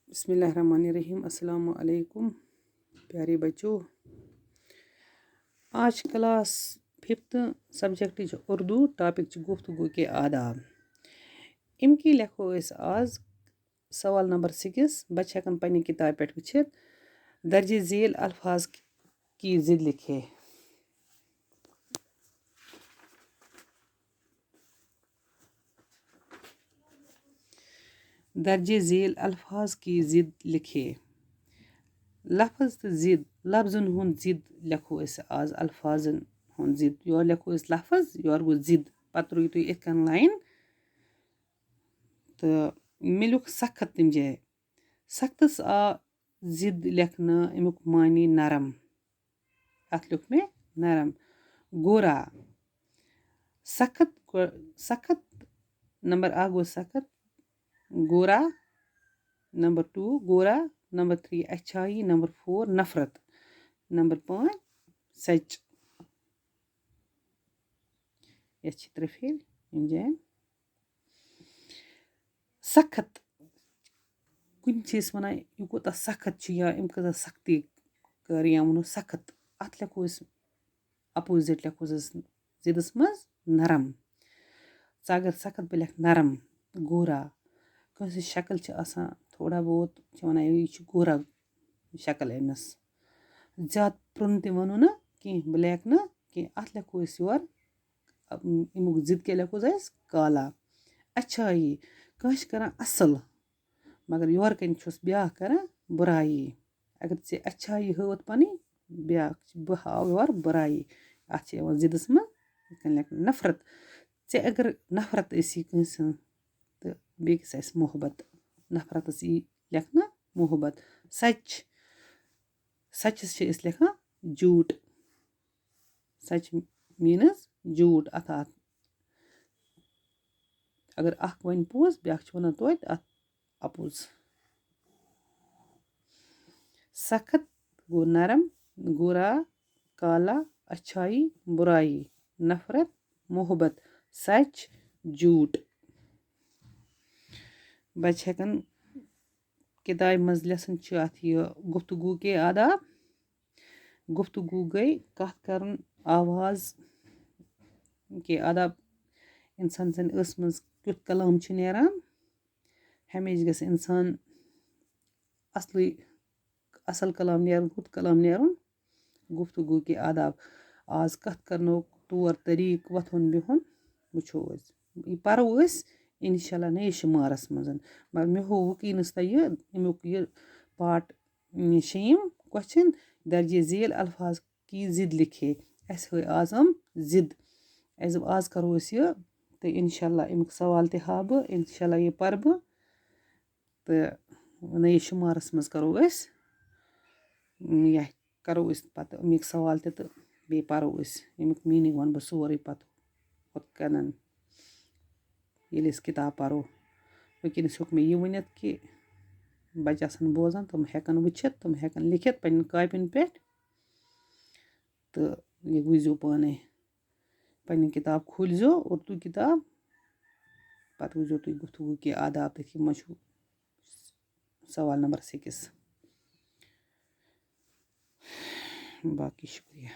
बिस्मिल्लाहिर्रहमानिर्रहीम। अस्सलाम वालेकुम प्यारे बच्चों। आज class 5th subject Urdu topic गुफ्तगू के आदाब। इनकी लिखो आज सवाल नंबर 6। बच्चे हकन पन्नी किताब पे वुचित। दर्ज झील अल्फाज की जिद लिखे। दर्ज झील अल्फाज की जिद लिखे। लफ्ज तो जिद लफ्जन हुन जिद लिखो आज अल्फाजन हुन जिद। योर लिखो लफ्ज योर गो जिद। पत रुई तुम इत लाइन तो मे लिख सख्त तम जाए। सख्तस आ जिद लिखना अमुक मानी नरम। अत लिख मे नरम। गोरा सख्त सख्त नंबर 1 गो सख्त गोरा। नंबर 2 गोरा। नंबर 3 अच्छाई। नंबर 4 नफरत। नंबर 5 सच। ये त्रे फेल इन जाए। सख्त कुन वन यह कोता सख्त या अम कज सख्ती कर या वनो सख्त। अत लिखो अपोजिट लिखो जिदस मज नरम। अगर सख्त बह लिख नरम। गोरा कंस शक्ल थोड़ा बहुत वन यह गोरा शक्ल अमस। ज्यादा प्रुन त वनो ना कह बह लिख ना कह। अत लिखो योर अमुक जिद क्या लिखो काला। अच्छाई कह कर असल मगर योर कन ब्या कर बुराई। अगर ऐ अच्छाई हवत पन ब्या बह हाव योर बुराई। अत जिदस मज लिख नफरत। ऐ अगर नफरत कंस तो बेकिस मोहब्बत। नफरतस यी लिखना मोहब्बत। सच सचस लिखा झूठ। सच मीनस झूठ। अत अगर अख वन पोज ब्या वन तोत अत अपोज। सख्त गो नरम। गोरा काला। अच्छाई बुराई। नफरत मोहब्बत। सच झूठ। बच्चे हकन किताब मज लेसन अत गुफ्तगू के आदाब। गुफ्तगू गई कथ करन आवाज के आदाब। इंसान सन मज क्युत कलाम नेरान। हमेश गस इंसान असली असल कलाम नेरुन हुत कलाम नेरुन। गुफ्तगू के आदाब आज कथ करनो तौर तरीक वथुन बिहुन वुचो यह परो इंशाल्लाह नए शुमारस मज। मगर मे हो वकीनस अमुक यह पार्ट 6 क्वेश्चन। दर्ज झील अल्फाज की जिद लिखे। अस हो आज हम जिद। आज करो यह तो इंशाल्लाह अमुक सवाल त हा बह। इंशाल्लाह यह पर बह तो नए शुमारस मज करो यह करो पत अमुक सवाल तो बे परो अमुक मीनिंग वन बह सोरे पत हुत कन ये किताब परो। वकीनस हेक मे यह वनित कि बच्चे बोजान तुम हेकन वुचित तुम हेकन लिखित पन्न कॉपियन पे तो यह वुझो पाने। पन्नी किताब खोलजो उर्दू किताब पत वुझो तुम गुफ्तगू के आदाब तथ मज सवाल नंबर 6। बाकी शुक्रिया।